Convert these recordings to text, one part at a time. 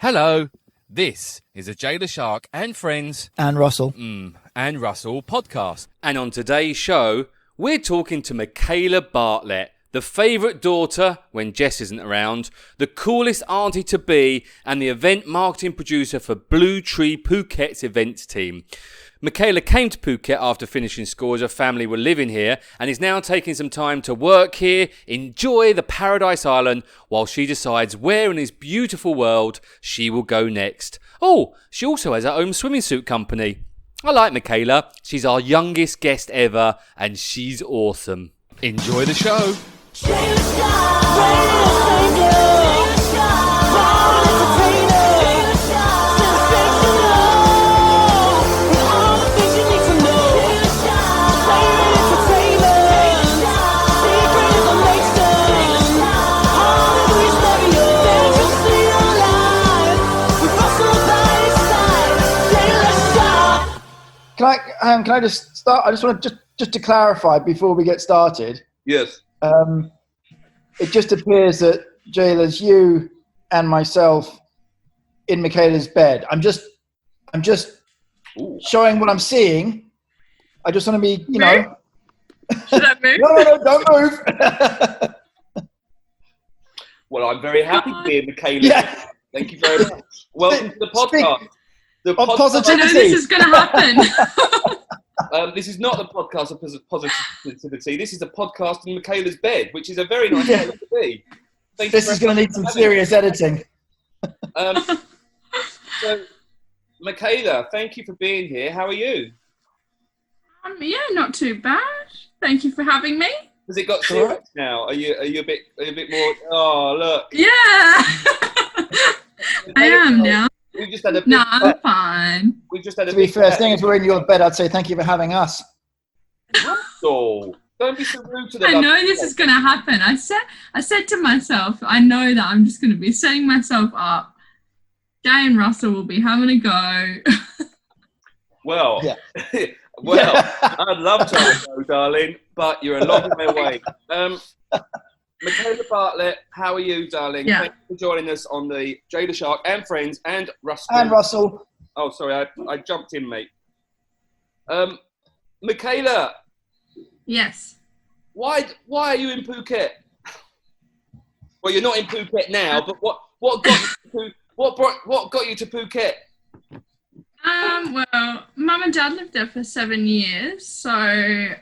Hello, this is a Leshark and Friends and Russell podcast. And on today's show, we're talking to Mikaela Bartlett, the favourite daughter when Jess isn't around, the coolest auntie to be, and the event marketing producer for Blue Tree Phuket's events team. Mikaela came to Phuket after finishing school as her family were living here and is now taking some time to work here, enjoy the paradise island, while she decides where in this beautiful world she will go next. Oh, she also has her own swimsuit company. I like Mikaela. She's our youngest guest ever and she's awesome. Enjoy the show. Can I just start? I just want to clarify before we get started. Yes. It just appears that Jayla's you and myself in Mikaela's bed. I'm just showing what I'm seeing. I just want to be, know. Should I move? No, don't move. Well, I'm very happy to be in Mikaela. Yeah. Thank you very much. Welcome to the podcast. Positivity. I know this is going to happen. This is not the podcast of positivity. This is a podcast in Mikaela's bed, which is a very nice place to be. This is going to need some serious editing. So, Mikaela, thank you for being here. How are you? Yeah, not too bad. Thank you for having me. Has it got serious now? Are you a bit more? Oh, look. Yeah. I am now. We just had a No, I'm fine. We just had a. To be fair, seeing as we're in your bed, I'd say thank you for having us. Russell, don't be so rude to the. I know this is going to happen. I said to myself, I know that I'm just going to be setting myself up. Jay and Russell will be having a go. Well, I'd love to have a go, darling, but you're a long way away. Mikaela Bartlett, how are you, darling? Yeah. Thank you for joining us on the Leshark and Friends and Russell. And Russell. Oh, sorry, I jumped in, mate. Mikaela. Yes. Why are you in Phuket? Well, you're not in Phuket now, but what got you to Phuket? Well, Mum and Dad lived there for 7 years, so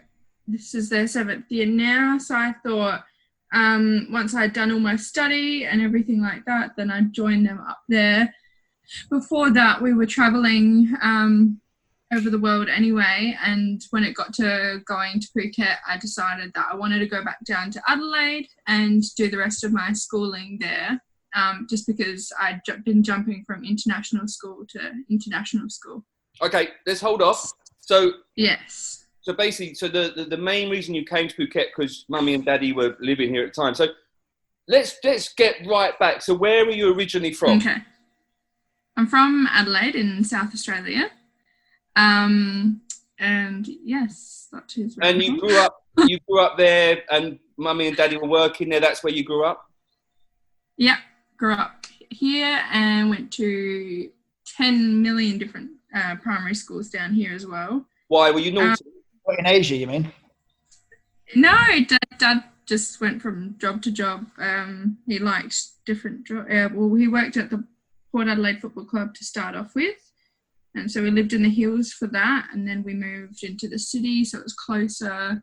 this is their 7th year now. So I thought, once I'd done all my study and everything like that, then I'd join them up there. Before that, we were traveling over the world anyway, and when it got to going to Phuket, I decided that I wanted to go back down to Adelaide and do the rest of my schooling there, just because I'd been jumping from international school to international school. Okay, let's hold off. So yes. So basically, the main reason you came to Phuket because Mummy and Daddy were living here at the time. So let's get right back. So where were you originally from? Okay. I'm from Adelaide in South Australia. And yes, that is where And you grew up there and Mummy and Daddy were working there. That's where you grew up? Yeah, grew up here and went to 10 million different primary schools down here as well. Why were you naughty? In Asia, you mean? No, Dad just went from job to job. He liked different jobs. Well, he worked at the Port Adelaide Football Club to start off with. And so we lived in the hills for that. And then we moved into the city, so it was closer.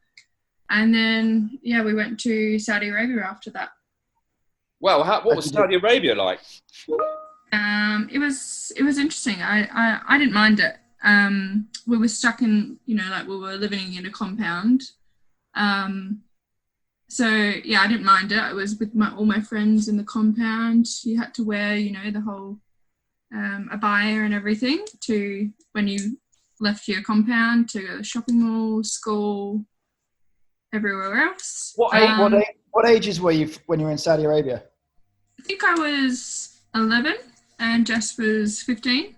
And then, we went to Saudi Arabia after that. Wow, what was Saudi Arabia like? It was interesting. I didn't mind it. We were stuck in, we were living in a compound. So I didn't mind it. I was with all my friends in the compound. You had to wear, the whole abaya and everything to when you left your compound to go to the shopping mall, school, everywhere else. What ages were you when you were in Saudi Arabia? I think I was 11 and Jess was 15.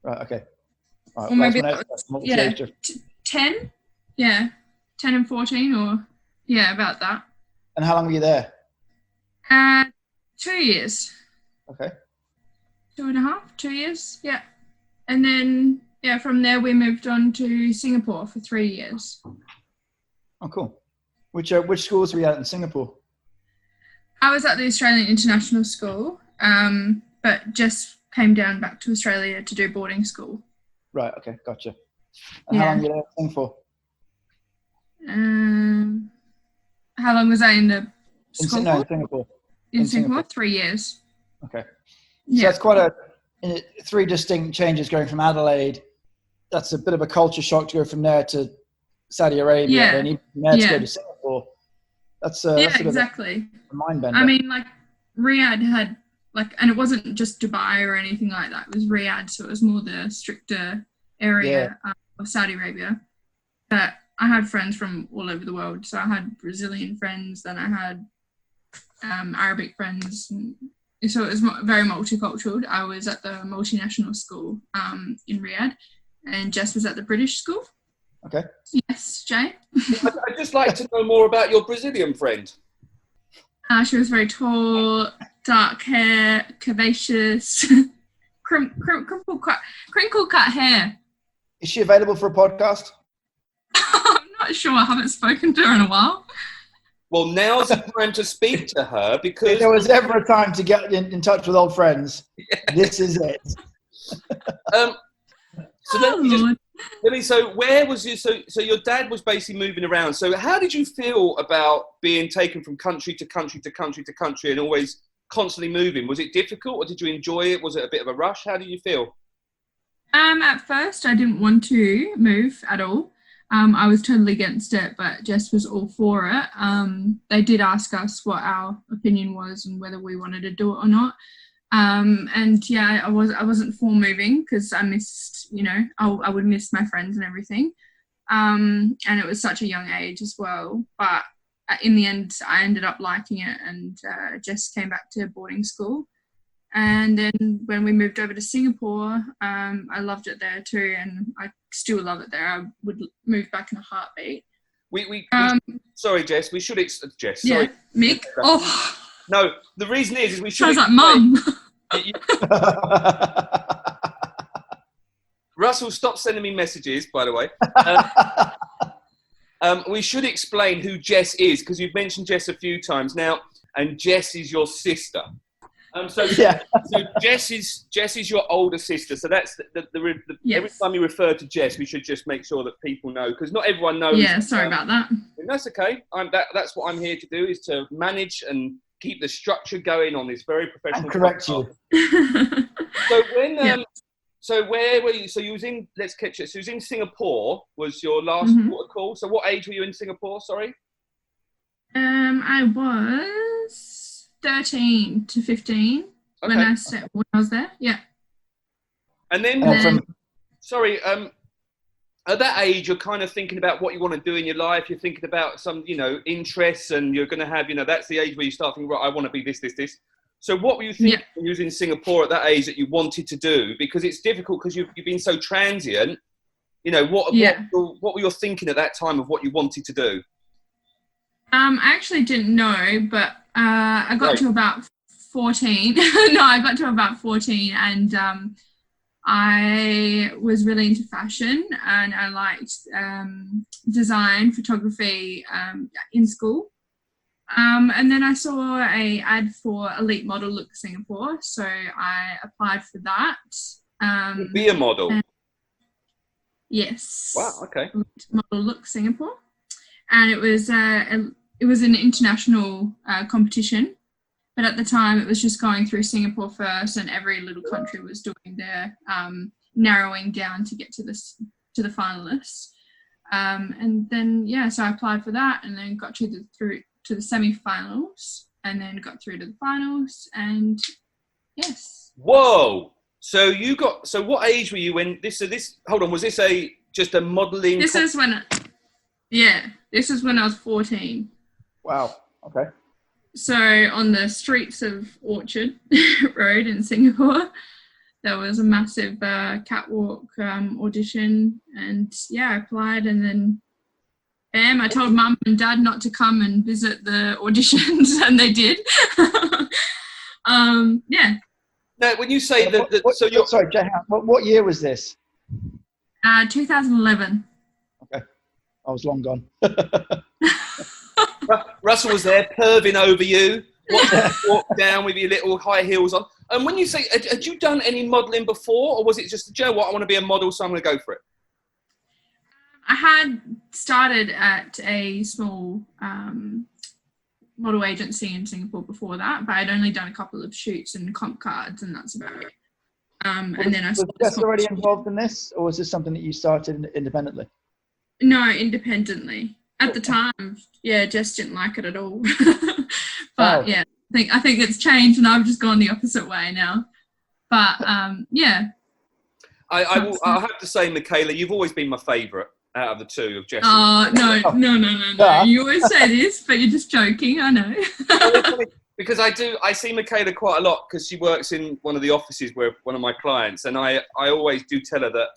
Right. Okay. Right, or maybe 10. Yeah, 10 and 14, or about that. And how long were you there? 2 years. Okay. 2 years, yeah. And then, from there we moved on to Singapore for 3 years. Oh, cool. Which schools were you at in Singapore? I was at the Australian International School, but Jess came down back to Australia to do boarding school. Right, okay, gotcha. And how long were you there in Singapore? How long was I in the school for? In Singapore. In Singapore, 3 years. Okay. So that's quite 3 distinct changes going from Adelaide. That's a bit of a culture shock to go from there to Saudi Arabia and even from there to go to Singapore. That's exactly. A mind bender. I mean, like Riyadh had and it wasn't just Dubai or anything like that. It was Riyadh, so it was more the stricter area of Saudi Arabia. But I had friends from all over the world. So I had Brazilian friends, then I had Arabic friends. So it was very multicultural. I was at the multinational school in Riyadh, and Jess was at the British school. Okay. Yes, Jay? I'd just like to know more about your Brazilian friend. She was very tall, dark hair, curvaceous, crinkled cut hair. Is she available for a podcast? I'm not sure. I haven't spoken to her in a while. Well, now's the time to speak to her because... If there was ever a time to get in touch with old friends, this is it. So where was you? So your dad was basically moving around. So how did you feel about being taken from country to country to country to country and always constantly moving? Was it difficult or did you enjoy it? Was it a bit of a rush? How did you feel? At first, I didn't want to move at all. I was totally against it, but Jess was all for it. They did ask us what our opinion was and whether we wanted to do it or not. I wasn't for moving because I missed, I would miss my friends and everything. And it was such a young age as well. But in the end, I ended up liking it, and Jess came back to boarding school. And then when we moved over to Singapore, I loved it there too, and I still love it there. I would move back in a heartbeat. Sorry, Jess. We should Jess. Yeah, sorry. Mick. Oh. No, the reason is we should. Sounds like Mum. Russell, stop sending me messages. By the way, we should explain who Jess is because you've mentioned Jess a few times now, and Jess is your sister. So Jess is your older sister. So that's every time you refer to Jess, we should just make sure that people know because not everyone knows. Yeah, sorry about that. That's okay. That's what I'm here to do is to manage and keep the structure going on this very professional. And correct you. So when so where were you? So you was in. Let's catch it. So you was in Singapore. Was your last port of call? So what age were you in Singapore? Sorry. I was 13 to 15 when I was there. Yeah. And then, at that age, you're kind of thinking about what you want to do in your life. You're thinking about some, interests, and you're going to have, that's the age where you start thinking, right, I want to be this. So what were you thinking when you was in Singapore at that age that you wanted to do? Because it's difficult because you've been so transient. What were you thinking at that time of what you wanted to do? I actually didn't know, but I got to about 14. No, I got to about 14 and I was really into fashion and I liked design, photography in school. And then I saw an ad for Elite Model Look Singapore, so I applied for that. Be a model? Yes. Wow, okay. Elite Model Look Singapore. And it was an international competition, but at the time it was just going through Singapore first, and every little country was doing their narrowing down to get to the finalists. And then so I applied for that, and then got through to the semi-finals, and then got through to the finals, and yes. Whoa! So what age were you when this? Hold on, was this just a modelling? This is when I was 14. Wow. Okay. So on the streets of Orchard Road in Singapore, there was a massive catwalk audition, and I applied, and then I told Mum and Dad not to come and visit the auditions, and they did. Now, when you say so you're sorry, Jay, what year was this? 2011. Okay, I was long gone. Russell was there, perving over you. Walked down with your little high heels on. And when you say, had you done any modelling before, or was it just, Joe, what, I want to be a model, so I'm going to go for it? I had started at a small model agency in Singapore before that, but I'd only done a couple of shoots and comp cards, and that's about it. And then was Jess already involved in this, or was this something that you started independently? No, independently. At the time, Jess didn't like it at all. But I think it's changed, and I've just gone the opposite way now. But yeah. I'll have to say, Mikaela, you've always been my favourite out of the two of Jess. Oh, no. You always say this, but you're just joking, I know. Because I see Mikaela quite a lot because she works in one of the offices where one of my clients, and I always do tell her that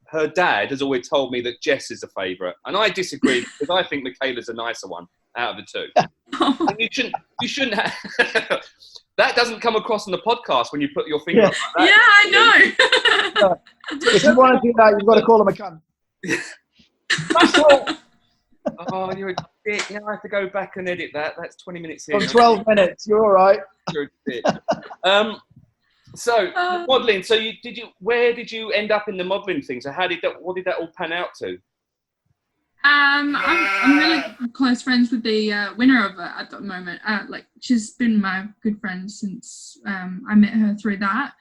her dad has always told me that Jess is a favourite, and I disagree because I think Michaela's a nicer one out of the two. And you shouldn't have. That doesn't come across on the podcast when you put your finger up like that. Yeah, I know. If you want to do that, you've got to call him a cunt. Oh, you're a dick. Now I have to go back and edit that. That's 20 minutes in. 12 minutes. You're all right. You're a dick. So modelling. So where did you end up in the modelling thing? So what did that all pan out to? I'm really close friends with the winner of it at the moment. She's been my good friend since I met her through that.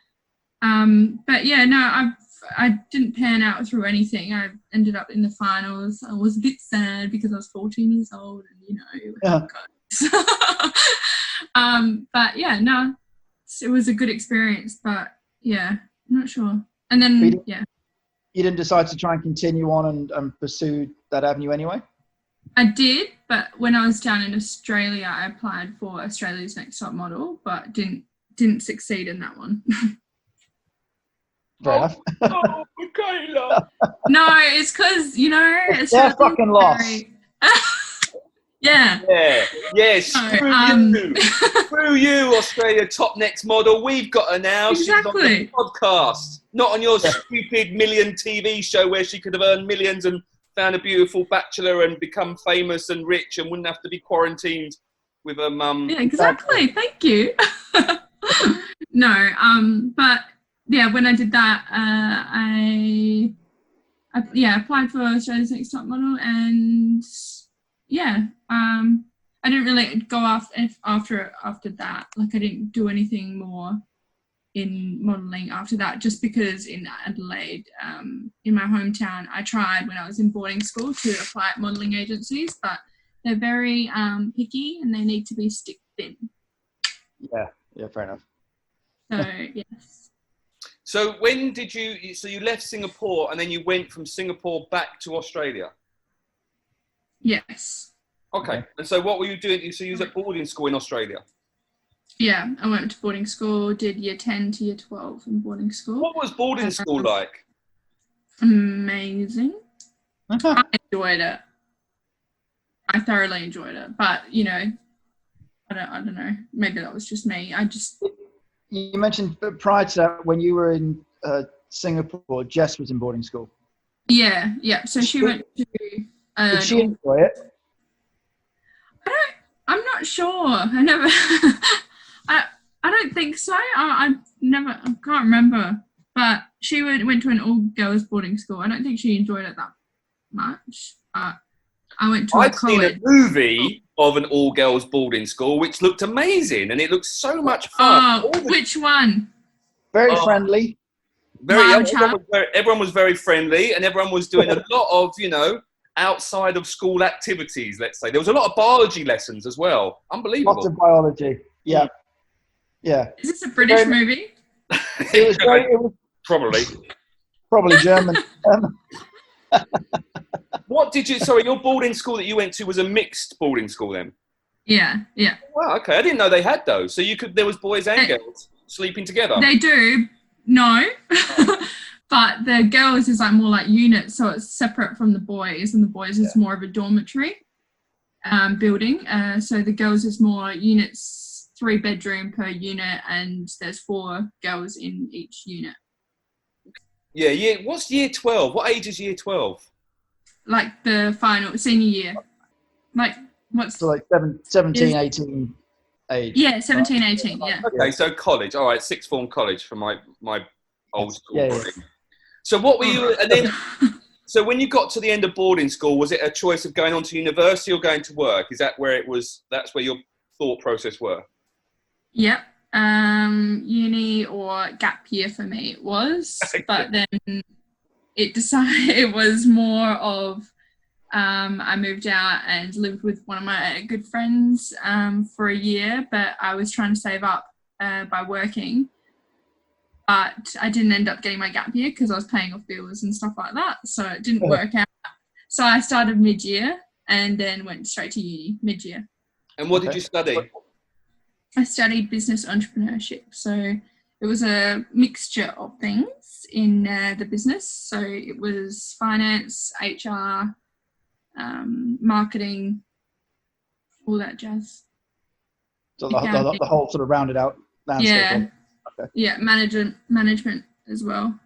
But yeah, no, I didn't pan out through anything. I ended up in the finals. I was a bit sad because I was 14 years old, and but yeah, no, it was a good experience. But yeah, I'm not sure. And then you didn't decide to try and continue on and pursue that avenue anyway? I did, but when I was down in Australia, I applied for Australia's Next Top Model, but didn't succeed in that one. Fair enough. Oh, Mikaela. No, it's because, it's their fucking loss. Yeah. Screw you, Australia Top Next Model. We've got her now. Exactly. She's on the podcast, not on your stupid million TV show where she could have earned millions and found a beautiful bachelor and become famous and rich and wouldn't have to be quarantined with her mum. Yeah, exactly. Thank you. No, but yeah, when I did that, I applied for Australia's Next Top Model, and I didn't really go after that. Like, I didn't do anything more in modelling after that, just because in Adelaide, in my hometown, I tried when I was in boarding school to apply at modelling agencies, but they're very picky and they need to be stick thin. Yeah, fair enough. So, yes. So when did you left Singapore and then you went from Singapore back to Australia? Yes. Okay. And so what were you doing? So you was at boarding school in Australia? Yeah, I went to boarding school, did year 10 to year 12 in boarding school. What was boarding school like? Amazing. I enjoyed it. I thoroughly enjoyed it. But, I don't know. Maybe that was just me. You mentioned prior to that, when you were in Singapore, Jess was in boarding school. Yeah. So she went to... Did she enjoy it? I'm not sure. I never... I don't think so. I can't remember. But she went to an all-girls boarding school. I don't think she enjoyed it that much. I went to I've seen a movie of an all-girls boarding school, which looked amazing, and it looked so much fun. Which one? Very friendly. Everyone was very friendly, and everyone was doing a lot of, outside of school activities, let's say. There was a lot of biology lessons as well. Unbelievable. Lots of biology. Yeah. Yeah. Is this a British movie? It was probably German. What did your boarding school that you went to was a mixed boarding school then? Yeah. Wow, okay. I didn't know they had those. So there was boys and girls sleeping together? They do. No. But the girls is more like units, so it's separate from the boys, and the boys is more of a dormitory building. So the girls is more units 3-bedroom per unit, and there's 4 girls in each unit. Yeah. What's year 12? What age is year 12? Like the final senior year. Like what's So like 17, 18 age. Yeah, 17, 18, yeah. Okay, so college. All right, sixth form college from my old school. Yeah. So what were you, and then, so when you got to the end of boarding school, was it a choice of going on to university or going to work? Is that where it was, that's where your thought process were? Yep. Uni or gap year for me it was, but then it was more of, I moved out and lived with one of my good friends for a year, but I was trying to save up by working. But I didn't end up getting my gap year because I was paying off bills and stuff like that. So it didn't work out. So I started mid-year and then went straight to uni mid-year. And what did you study? I studied business entrepreneurship. So it was a mixture of things in the business. So it was finance, HR, marketing, all that jazz. So the whole sort of rounded out landscape. Yeah. Okay. Yeah, management as well.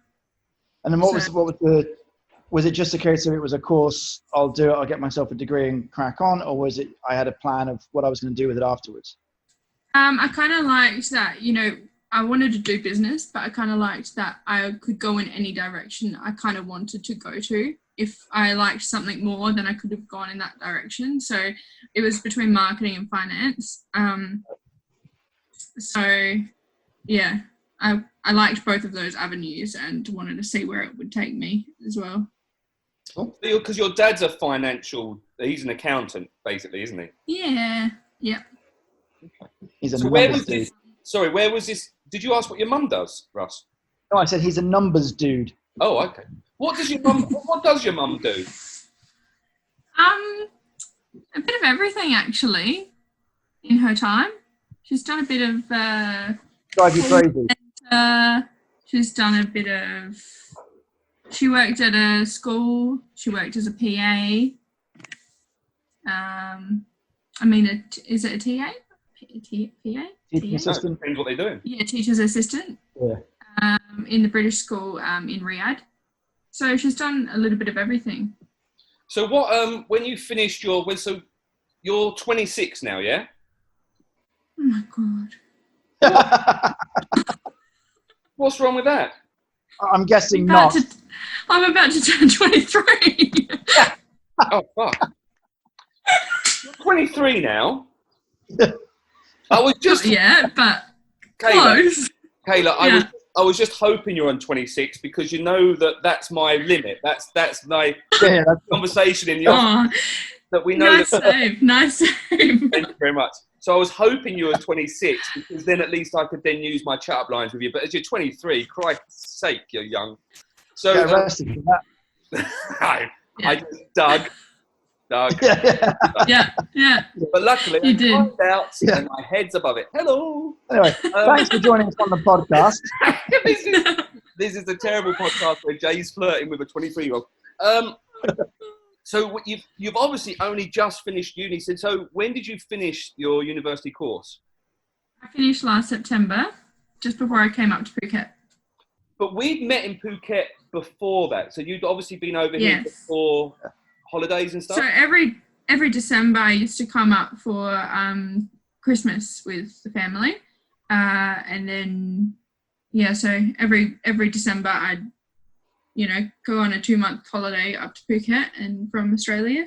And then was it just a case of it was a course, I'll do it, I'll get myself a degree and crack on, or was it I had a plan of what I was going to do with it afterwards? I kind of liked that, I wanted to do business, but I kind of liked that I could go in any direction I kind of wanted to go to. If I liked something more, then I could have gone in that direction. So it was between marketing and finance. So yeah, I liked both of those avenues and wanted to see where it would take me as well. Because your dad's he's an accountant, basically, isn't he? Yeah. He's a so where was this? Did you ask what your mum does, Russ? No, I said he's a numbers dude. Oh, okay. What does your mum do? A bit of everything, actually, in her time. She's done a bit of... Drive you crazy. She's done a bit of... She worked at a school. She worked as a PA. Is it a TA? PA? Teaching assistant. Depends what they're doing. Yeah, teacher's assistant. Yeah. In the British school in Riyadh. So she's done a little bit of everything. So what? When you finished so you're 26 now, yeah? Oh my God. What's wrong with that? I'm guessing not. I'm about to turn 23. Oh, fuck. You're 23 now? I was just... Yeah, but Kayla, close. Yeah. I was just hoping you're on 26 because you know that's my limit. That's my conversation in the office. That we know. Nice save. Thank you very much. So I was hoping you were 26 because then at least I could then use my chat-up lines with you. But as you're 23, Christ's sake, you're young. So get arrested for that. I just dug. Yeah. But luckily, you I did. climbed out and my head's above it. Hello. Anyway, thanks for joining us on the podcast. This is a terrible podcast where Jay's flirting with a 23-year-old. So you've obviously only just finished uni. So when did you finish your university course? I finished last September, just before I came up to Phuket. But we'd met in Phuket before that. So you'd obviously been over here before holidays and stuff? So every December I used to come up for Christmas with the family. And then, so every December I'd, go on a 2-month holiday up to Phuket and from Australia,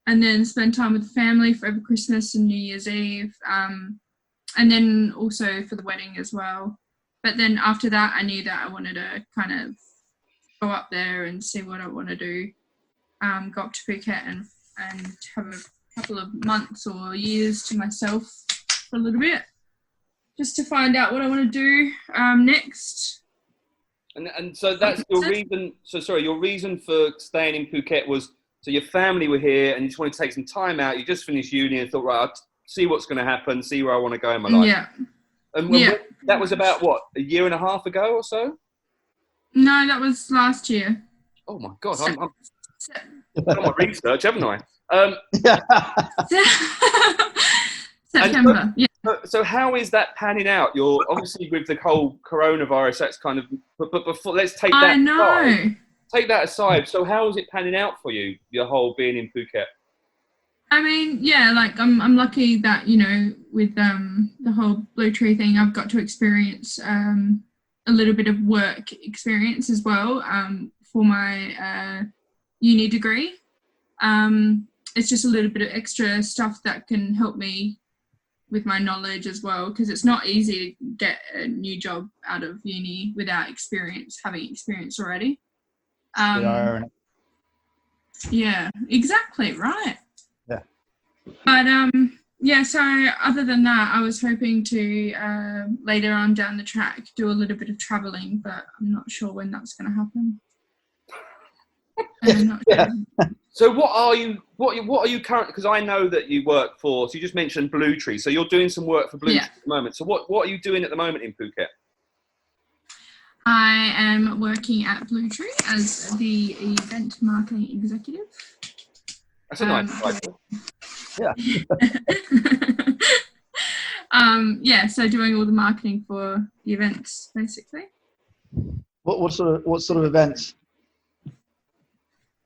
and then spend time with the family for over Christmas and New Year's Eve. And then also for the wedding as well. But then after that, I knew that I wanted to kind of go up there and see what I want to do. Go up to Phuket and have a couple of months or years to myself for a little bit, just to find out what I want to do next. And so that's your reason. So sorry, your reason for staying in Phuket was so your family were here and you just wanted to take some time out. You just finished uni and thought, right, I'll see what's going to happen, see where I want to go in my life. Yeah. And that was about what, a year and a half ago or so? No, that was last year. Oh my God, I'm done my research, haven't I? September. So how is that panning out? You're obviously with the whole coronavirus. That's kind of. But before, let's take that. I know. Aside. Take that aside. So how is it panning out for you? Your whole being in Phuket. I mean, yeah, like I'm lucky that, you know, with the whole Blue Tree thing, I've got to experience a little bit of work experience as well for my uni degree. It's just a little bit of extra stuff that can help me with my knowledge as well, because it's not easy to get a new job out of uni without having experience already. Yeah, exactly, right. Yeah. But yeah, so other than that, I was hoping to later on down the track do a little bit of traveling, but I'm not sure when that's going to happen. I'm not sure. So what are you currently, because I know that you work for, so you just mentioned Blue Tree, so you're doing some work for Blue Tree at the moment. So what are you doing at the moment in Phuket? I am working at Blue Tree as the event marketing executive. That's a nice title. Yeah. Yeah, so doing all the marketing for the events, basically. What sort of events?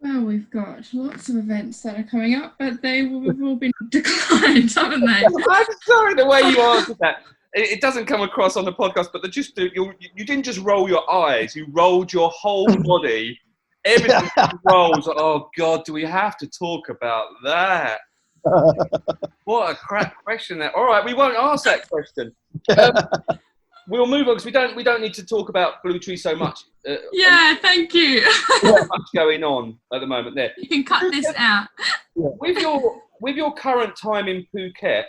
Well, we've got lots of events that are coming up, but they've all been declined, haven't they? I'm sorry, the way you answered that. It doesn't come across on the podcast, but you didn't just roll your eyes, you rolled your whole body. Everything rolls. Oh, God, do we have to talk about that? What a crap question that. All right, we won't ask that question. We'll move on because we don't need to talk about Blue Tree so much. Yeah, thank you. Not much going on at the moment there. You can cut this out. With your current time in Phuket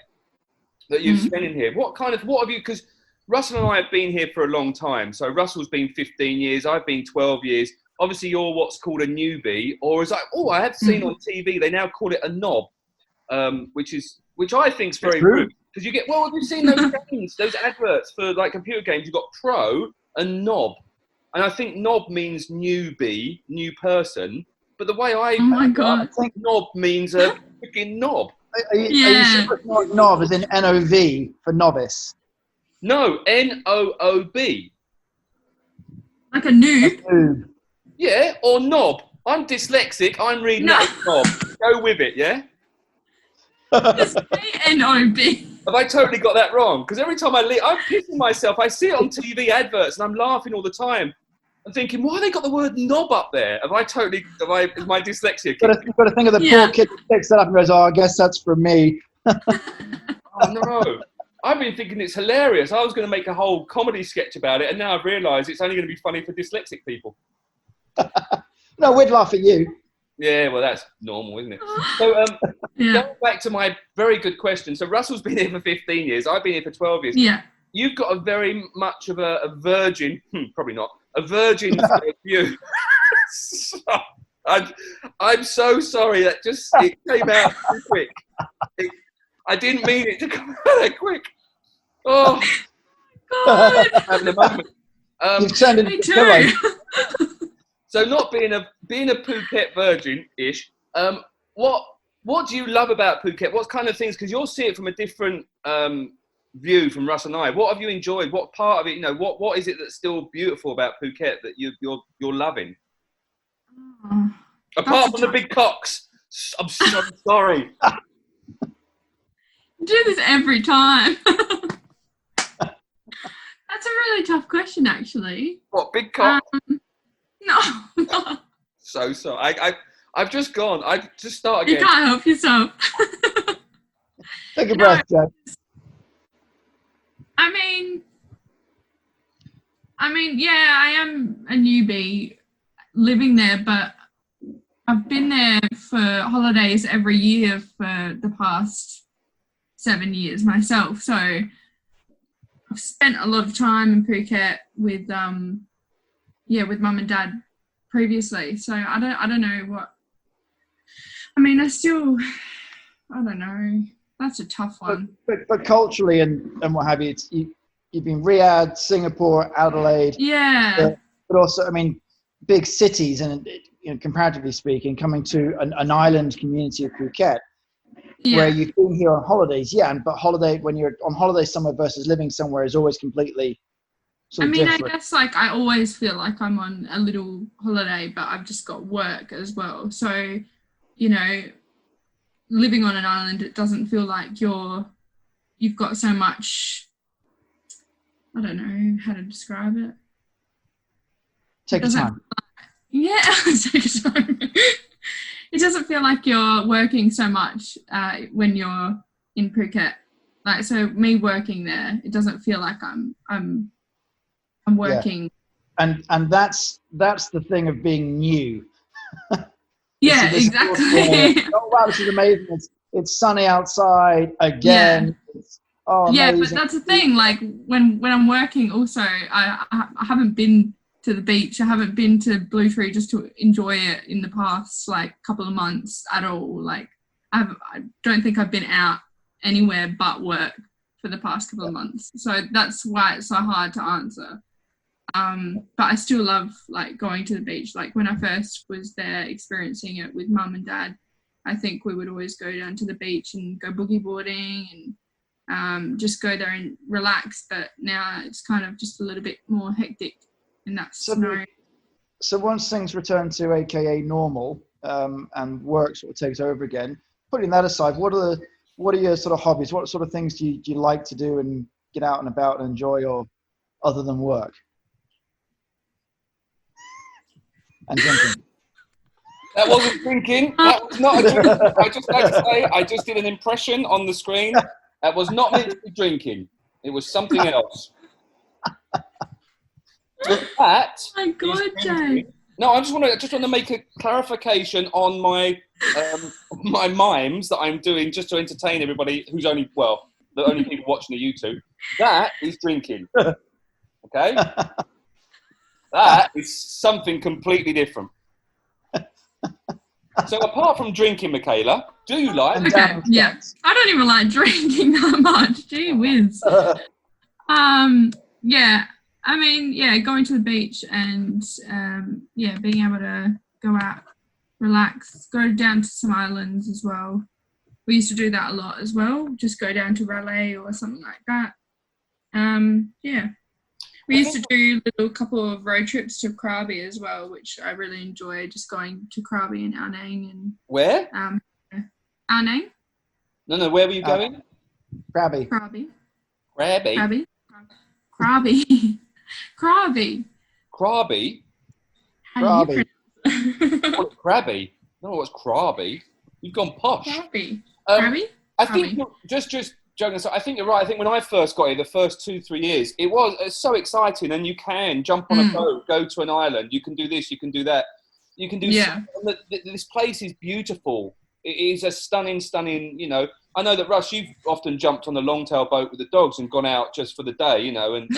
that you've spent in here, what have you? Because Russell and I have been here for a long time. So Russell's been 15 years. I've been 12 years. Obviously, you're what's called a newbie, or is I have seen on TV they now call it a knob, which I think is very rude. Because you get, have you seen those games, those adverts for like computer games? You've got pro and knob. And I think knob means newbie, new person. But the way I think knob means a freaking knob. Are you sure knob as in NOV for novice? No, NOOB. Like a noob? Yeah, or knob. I'm dyslexic. I'm reading knob. Go with it, yeah? It's N-O-B. Have I totally got that wrong? Because every time I'm pissing myself. I see it on TV adverts and I'm laughing all the time. I'm thinking, why have they got the word knob up there? Is my dyslexia? You've got to think of the poor kid who picks that up and goes, I guess that's for me. Oh, no. I've been thinking it's hilarious. I was going to make a whole comedy sketch about it, and now I've realised it's only going to be funny for dyslexic people. No, we'd laugh at you. Yeah, well, that's normal, isn't it? So, going back to my very good question. So, Russell's been here for 15 years. I've been here for 12 years. Yeah. You've got a very much of a virgin, probably not, a virgin view. So, I'm so sorry that it came out too quick. I didn't mean it to come out that quick. Oh, God. having a moment. You've turned into Me too. So, not being a Phuket virgin-ish, what do you love about Phuket? What kind of things? Because you'll see it from a different view from Russ and I. What have you enjoyed? What part of it? What is it that's still beautiful about Phuket that you're loving? Apart from the big cocks. I'm so sorry. You do this every time. That's a really tough question, actually. What, big cock? No. So sorry. I've just gone. I just start again. You can't help yourself. Take a breath, Jess. I mean, yeah, I am a newbie living there, but I've been there for holidays every year for the past 7 years myself. So I've spent a lot of time in Phuket with mum and dad previously. So I don't know what. I mean, I don't know. That's a tough one. But culturally and what have you, you've been Riyadh, Singapore, Adelaide. Yeah. But also, I mean, big cities and comparatively speaking, coming to an island community of Phuket. where you've been here on holidays, but when you're on holiday somewhere versus living somewhere is always completely sort of different. I guess like I always feel like I'm on a little holiday, but I've just got work as well. So, you know, living on an island, it doesn't feel like you've got so much, I don't know how to describe it. Take your time. Yeah, take your time. It doesn't feel like you're working so much when you're in Phuket. Like, so me working there, it doesn't feel like I'm working. Yeah. And that's the thing of being new. Yeah, exactly. Oh wow, this is amazing. It's sunny outside again. Yeah. Amazing. But that's the thing. Like when I'm working, also I haven't been to the beach. I haven't been to Blue Tree just to enjoy it in the past like couple of months at all. Like I don't think I've been out anywhere but work for the past couple of months. So that's why it's so hard to answer. But I still love like going to the beach. Like when I first was there experiencing it with mum and dad, I think we would always go down to the beach and go boogie boarding and just go there and relax. But now it's kind of just a little bit more hectic in that scenario. So once things return to AKA normal and work sort of takes over again, putting that aside, what are your sort of hobbies? What sort of things do you like to do and get out and about and enjoy, or other than work and drinking? That wasn't drinking. That was not a drink. I just like to say, I just did an impression on the screen. That was not meant to be drinking. It was something else. That. Oh my God, Jay. No, I just want to make a clarification on my my mimes that I'm doing just to entertain everybody who's the only people watching the YouTube. That is drinking. Okay? That is something completely different. So apart from drinking, Mikaela, do you like? Okay, yeah. I don't even like drinking that much. Gee whiz. Yeah. I mean, yeah, going to the beach and being able to go out, relax, go down to some islands as well. We used to do that a lot as well. Just go down to Raleigh or something like that. Yeah. We used to do a little couple of road trips to Krabi as well, which I really enjoy, just going to Krabi and Anang. And where? Anang. No, where were you going? Krabi. Krabi. Krabi? Krabi. Krabi. Krabi? Krabi. What's Krabi? No, what's Krabi? You've gone posh. Krabi. Krabi? I think just joking aside, I think you're right. I think when I first got here, the first 2-3 years, it's so exciting, and you can jump on a boat, go to an island. You can do this, you can do that, you can do. Yeah. This place is beautiful. It is a stunning. You know, I know that Russ, you've often jumped on a longtail boat with the dogs and gone out just for the day. You know, and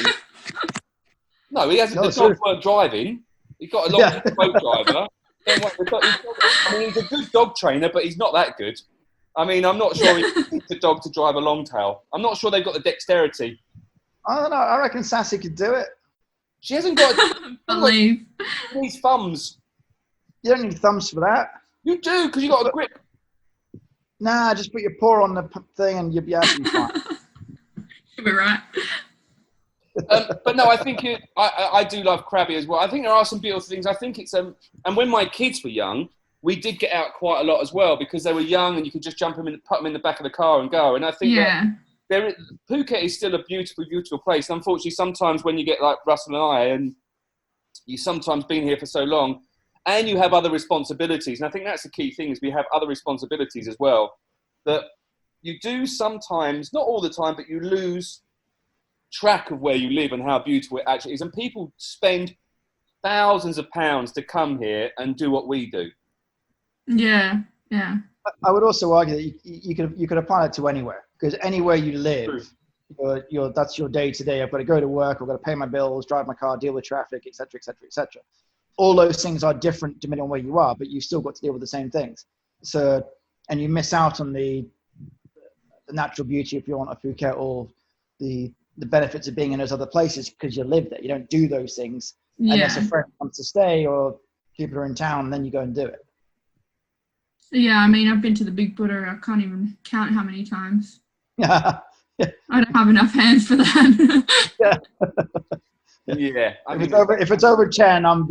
no, he hasn't. The dogs weren't driving. He got a long boat driver. I mean, he's a good dog trainer, but he's not that good. I mean, I'm not sure he needs a dog to drive a longtail. I'm not sure they've got the dexterity. I don't know. I reckon Sassy could do it. She hasn't got these thumbs. You don't need thumbs for that. You do, because you got a grip. Nah, just put your paw on the thing and you'll be absolutely fine. You'll be right. But no, I think I do love Krabi as well. I think there are some beautiful things. I think it's and when my kids were young, we did get out quite a lot as well because they were young and you could just jump them in, put them in the back of the car and go. And I think that Phuket is still a beautiful, beautiful place. And unfortunately, sometimes when you get like Russell and I, and you sometimes been here for so long, and you have other responsibilities. And I think that's the key thing is we have other responsibilities as well. That you do sometimes, not all the time, but you lose track of where you live and how beautiful it actually is. And people spend thousands of pounds to come here and do what we do. Yeah. I would also argue that you could apply it to anywhere, because anywhere you live, that's your day to day. I've got to go to work, I've got to pay my bills, drive my car, deal with traffic, etc., etc., etc. All those things are different depending on where you are, but you've still got to deal with the same things. So, and you miss out on the natural beauty if you want a Phuket, or the benefits of being in those other places because you live there. You don't do those things unless a friend wants to stay or people are in town, and then you go and do it. Yeah, I mean, I've been to the Big Buddha. I can't even count how many times. Yeah. I don't have enough hands for that. Yeah. Yeah. If it's over 10, I'm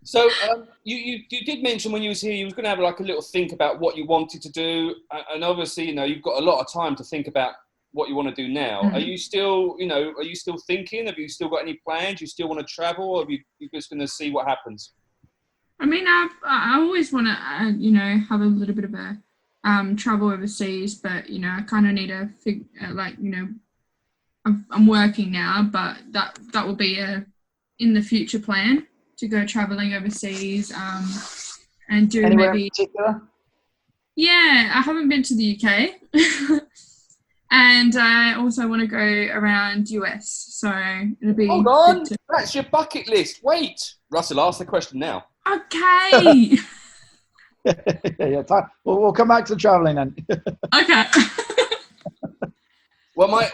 So you did mention when you was here you was going to have like a little think about what you wanted to do, and obviously you've got a lot of time to think about what you want to do now. Mm-hmm. Are you still thinking? Have you still got any plans? You still want to travel, or are you just going to see what happens? I mean, I always want to have a little bit of a travel overseas, but I kind of need to I'm working now, but that will be in the future plan to go traveling overseas and do anywhere maybe. in particular? Yeah, I haven't been to the UK. And I also want to go around US, so it'll be. Hold on, that's your bucket list. Wait, Russell, ask the question now. Okay. Yeah, time. We'll come back to the travelling then. Okay. Well,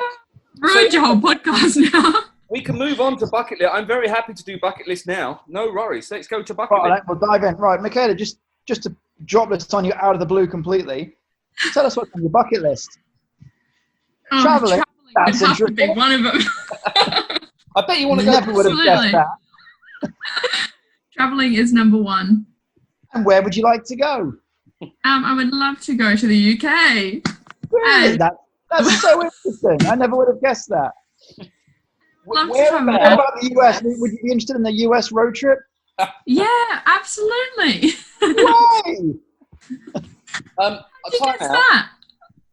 ruined your whole podcast now. We can move on to bucket list. I'm very happy to do bucket list now. No worries. Let's go to bucket list. Right, we'll dive in. Right, Mikaela, just to drop this on you out of the blue completely. Tell us what's on your bucket list. Traveling. That's would have to be interesting. one of them. I bet you want to go. Never would have guessed that. Traveling is number one. And where would you like to go? I would love to go to the UK. Really? That's so interesting. I never would have guessed that. Love Where to travel. How about the US? Would you be interested in the US road trip? Yeah, absolutely. Why? I'll tell you that.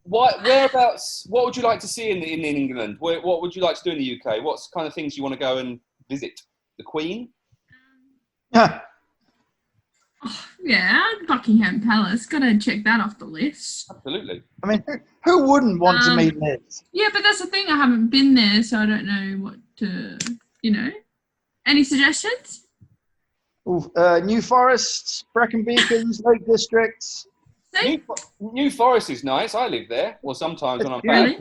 Whereabouts? What would you like to see in England? What would you like to do in the UK? What kind of things you want to go and visit? The Queen? Yeah, Buckingham Palace. Got to check that off the list. Absolutely. I mean, who wouldn't want to meet Liz? Yeah, but that's the thing. I haven't been there, so I don't know what to. Any suggestions? New Forest, Brecon Beacons, Lake Districts. New Forest is nice. I live there. Well, sometimes when I'm back.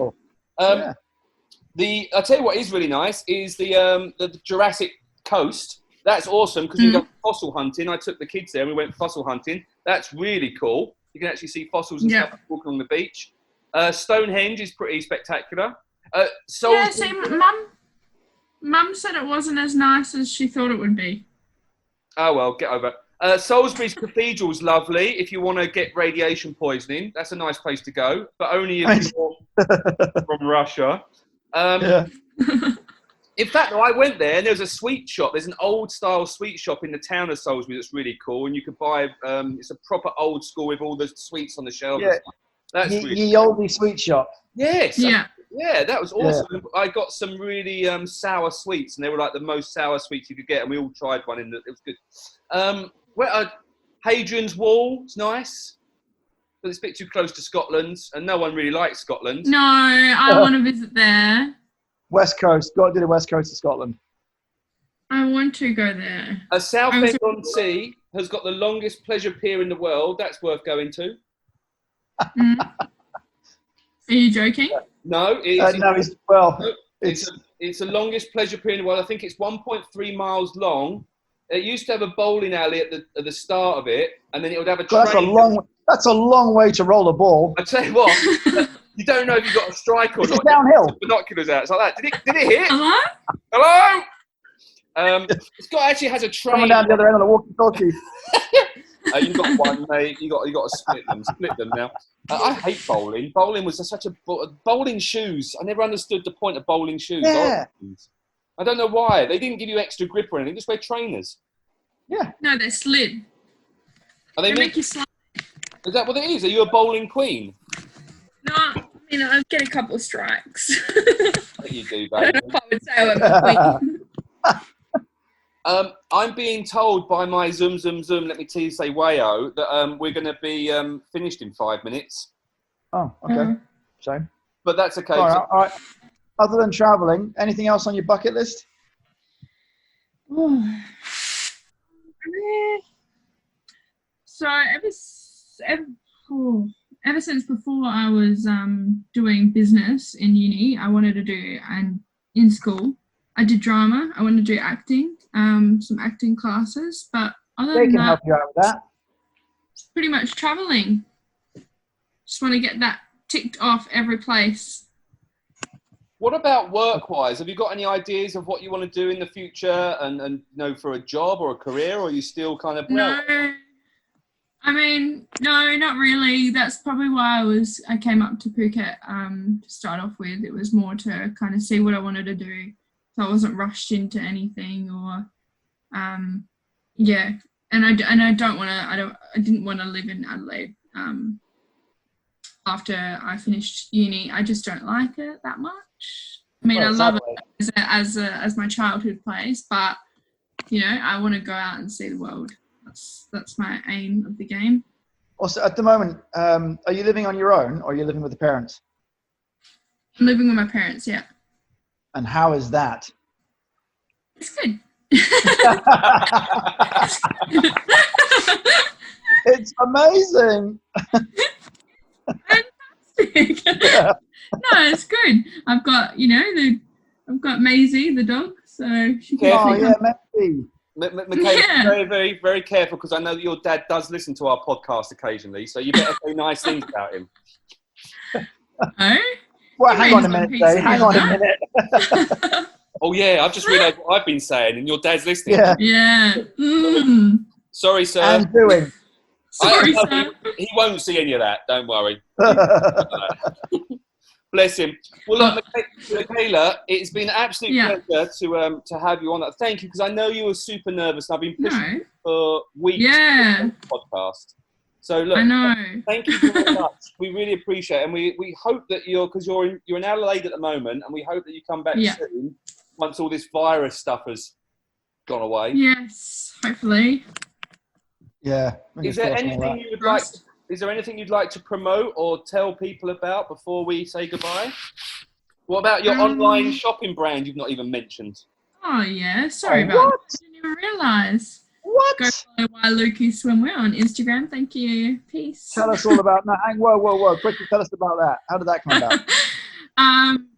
I'll tell you what is really nice is the Jurassic Coast. That's awesome because you can go fossil hunting. I took the kids there and we went fossil hunting. That's really cool. You can actually see fossils and stuff walking on the beach. Stonehenge is pretty spectacular. Mum said it wasn't as nice as she thought it would be. Oh, well, get over it. Salisbury's Cathedral is lovely if you want to get radiation poisoning. That's a nice place to go, but only if you're from Russia. In fact, I went there and there was a sweet shop. There's an old-style sweet shop in the town of Salisbury that's really cool, and you could buy. It's a proper old school with all the sweets on the shelves. Yeah. That's Ye Olde Sweet Shop. Yes. Yeah, that was awesome. Yeah. I got some really sour sweets, and they were like the most sour sweets you could get, and we all tried one, and it was good. Hadrian's Wall is nice, but it's a bit too close to Scotland, and no one really likes Scotland. No, I want to visit there. West Coast. Got to do the West Coast of Scotland. I want to go there. Southend-on-Sea has got the longest pleasure pier in the world. That's worth going to. Are you joking? No, it's the longest pleasure pier in the world. I think it's 1.3 miles long. It used to have a bowling alley at the start of it, and then it would have a train. That's a long way to roll a ball. I tell you what, you don't know if you've got a strike or not. It's downhill. Binoculars out. It's like that. Did it hit? Hello? Hello? Actually has a train. Coming down the other end of the walkie-talkie. You've got one, mate. You got to split them now. I hate bowling. Bowling was such a bowling shoes. I never understood the point of bowling shoes. Yeah. I don't know why. They didn't give you extra grip or anything. Just wear trainers. Yeah. No, they're slid. Are they make you slide. Is that what it is? Are you a bowling queen? No, I get a couple of strikes. You do, babe. I don't know if I would say I'm a queen. I'm being told by my Zoom, let me tell you, say Wayo, that we're going to be finished in 5 minutes. Oh, okay. Shame. But that's okay. All right. Other than travelling, anything else on your bucket list? So ever since before I was doing business in uni, I wanted to do, and in school, I did drama. I wanted to do acting, some acting classes, but other They than can that, help you out with that. pretty much traveling. Just want to get that ticked off every place. What about work-wise? Have you got any ideas of what you want to do in the future and for a job or a career, or are you still kind of... No, I mean, no, not really. That's probably why I came up to Phuket to start off with. It was more to kind of see what I wanted to do. So I wasn't rushed into anything or, yeah. And I didn't want to live in Adelaide after I finished uni. I just don't like it that much. I mean, I love it as my childhood place, but, I want to go out and see the world. That's my aim of the game. Also, at the moment, are you living on your own or are you living with the parents? I'm living with my parents, yeah. And how is that? It's good. It's amazing. Fantastic. Yeah. No, it's good. I've got, I've got Maisie, the dog, so she can. Oh yeah, Maisie. Mikaela, Yeah. very, very, very careful, because I know that your dad does listen to our podcast occasionally, so you better say nice things about him. Oh? Well, He hang on a raised minute, pizza Dave. Hang the on a other minute. Oh yeah, I've just realised what I've been saying, and your dad's listening. Yeah. Yeah. Sorry, sir. And doing. Sorry, sir. He won't see any of that. Don't worry. Bless him. Well, look, Mikaela, it's been an absolute pleasure to have you on. Thank you, because I know you were super nervous. And I've been pushing for weeks. Yeah. On the podcast. So look, I know. thank you very much. We really appreciate it, and we hope that you're in Adelaide at the moment, and we hope that you come back soon once all this virus stuff has gone away. Yes, hopefully. Yeah. Is there anything you would like? Is there anything you'd like to promote or tell people about before we say goodbye? What about your online shopping brand you've not even mentioned? Oh yeah, sorry about that. I didn't even realise. What? Go follow Wailuku Swimwear on Instagram. Thank you. Peace. Tell us all about that. Whoa. Quickly tell us about that. How did that come about?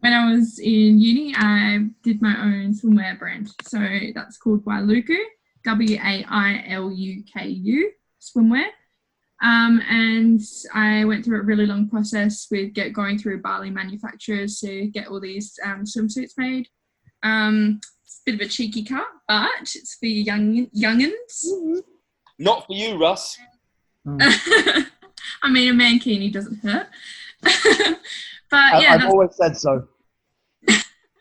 When I was in uni, I did my own swimwear brand. So that's called Wailuku, Wailuku swimwear. And I went through a really long process with going through Bali manufacturers to get all these swimsuits made. It's a bit of a cheeky cut, but it's for youngins. Not for you, Russ. I mean, a mankini doesn't hurt. But yeah, I've always said so.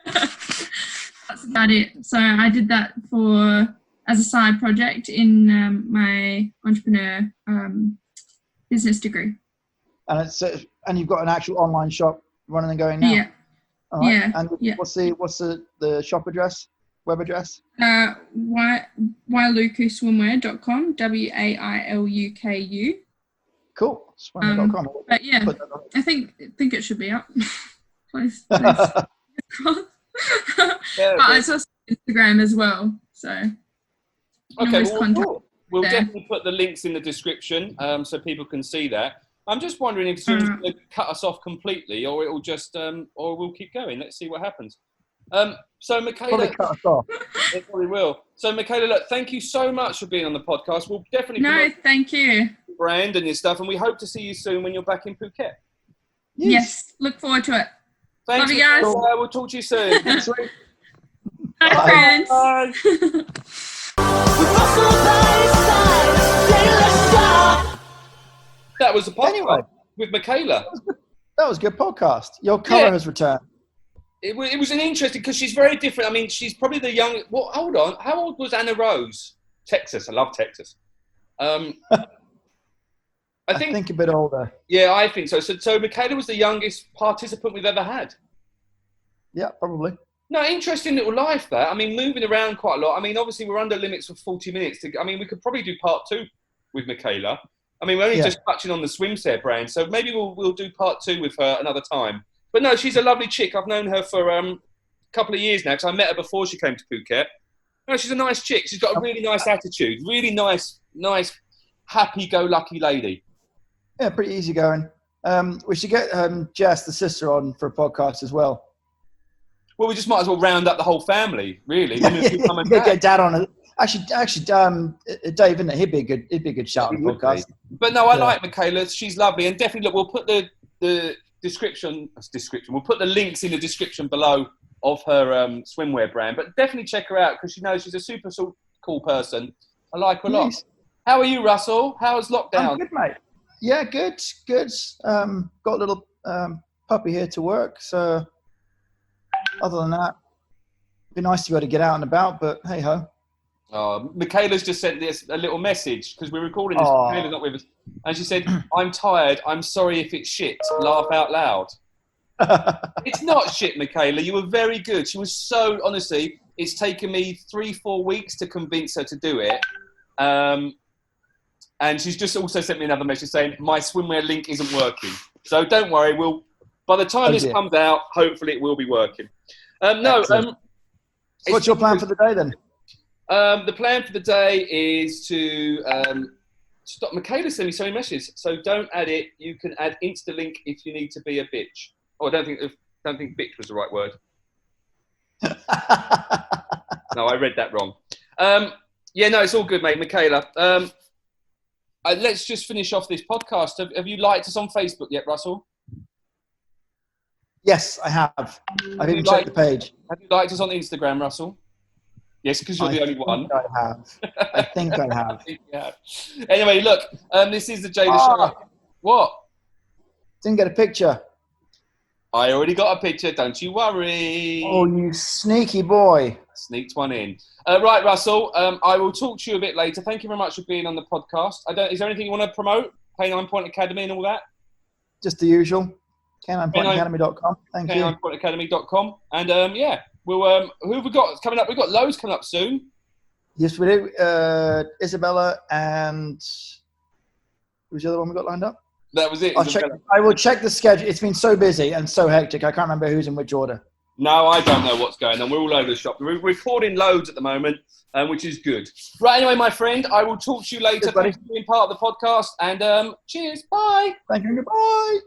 That's about it. So I did that as a side project in my entrepreneur business degree. And you've got an actual online shop running and going now. Yeah. All right. Yeah. And what's the shop address? Web address? Wailukuswimwear.com. Wailuku. Cool. Swimwear.com. But yeah, I think it should be up. Please. But it's also Instagram as well. So okay, we'll definitely put the links in the description so people can see that. I'm just wondering if Zoom's going to cut us off completely, or it'll just, or we'll keep going. Let's see what happens. So Mikaela, probably cut us off. It probably will. So Mikaela, look, thank you so much for being on the podcast. We'll definitely thank you. Brand and your stuff, and we hope to see you soon when you're back in Phuket. Yes, look forward to it. Thanks, love you guys. We'll talk to you soon. Bye, friends. Bye. That was a podcast with Mikaela. That was a good podcast. Your colour has returned. It was an interesting, because she's very different. I mean, she's probably the young. Well, hold on. How old was Anna Rose? Texas. I love Texas. I think a bit older. Yeah, I think so. So Mikaela was the youngest participant we've ever had. Yeah, probably. No, interesting little life, that. I mean, moving around quite a lot. I mean, obviously, we're under limits for 40 minutes. We could probably do part 2 with Mikaela. I mean, we're only just touching on the swimsuit brand, so maybe we'll do part 2 with her another time. But no, she's a lovely chick. I've known her for a couple of years now, because I met her before she came to Phuket. No, she's a nice chick. She's got a really nice attitude. Really nice, happy-go-lucky lady. Yeah, pretty easygoing. We should get Jess, the sister, on for a podcast as well. Well, we just might as well round up the whole family, really. Get dad on it. Actually, Dave, isn't it? He'd be a good shout on the podcast. But no, I like Mikaela. She's lovely, and definitely look. We'll put the description. We'll put the links in the description below of her swimwear brand. But definitely check her out because she's a super cool person. I like her a lot. How are you, Russell? How's lockdown? I'm good, mate. Yeah, good. Got a little puppy here to work. So other than that, it'd be nice to be able to get out and about. But hey ho. Michaela's just sent us a little message because we're recording this. Michaela's not with us, and she said, "I'm tired. I'm sorry if it's shit. Laugh out loud." It's not shit, Mikaela. You were very good. She was so honestly. It's taken me 3-4 weeks to convince her to do it. And she's just also sent me another message saying my swimwear link isn't working. So don't worry. By the time this comes out, hopefully it will be working. What's your plan for the day then? The plan for the day is to stop. Michaela sent me so many messages, so don't add it. You can add Insta-link if you need to be a bitch. Oh, I don't think bitch was the right word. No, I read that wrong. It's all good, mate. Michaela, let's just finish off this podcast. Have you liked us on Facebook yet, Russell? Yes, I have. I've even checked the page. Have you liked us on Instagram, Russell? Yes, because you're the only one. I think I have. Yeah. Anyway, look, this is the Jay the Show. What? Didn't get a picture. I already got a picture. Don't you worry. Oh, you sneaky boy. Sneaked one in. Right, Russell, I will talk to you a bit later. Thank you very much for being on the podcast. Is there anything you want to promote? K9 Point Academy and all that? Just the usual. K9pointacademy.com. Thank you. K9pointacademy.com. And we'll who have we got coming up? We've got loads coming up soon. Yes, we do. Isabella and who's the other one we got lined up? That was it. I will check the schedule. It's been so busy and so hectic. I can't remember who's in which order. No, I don't know what's going on. We're all over the shop. We're recording loads at the moment, which is good. Right, anyway, my friend, I will talk to you later. Thanks for being part of the podcast. And cheers. Bye. Thank you. Goodbye.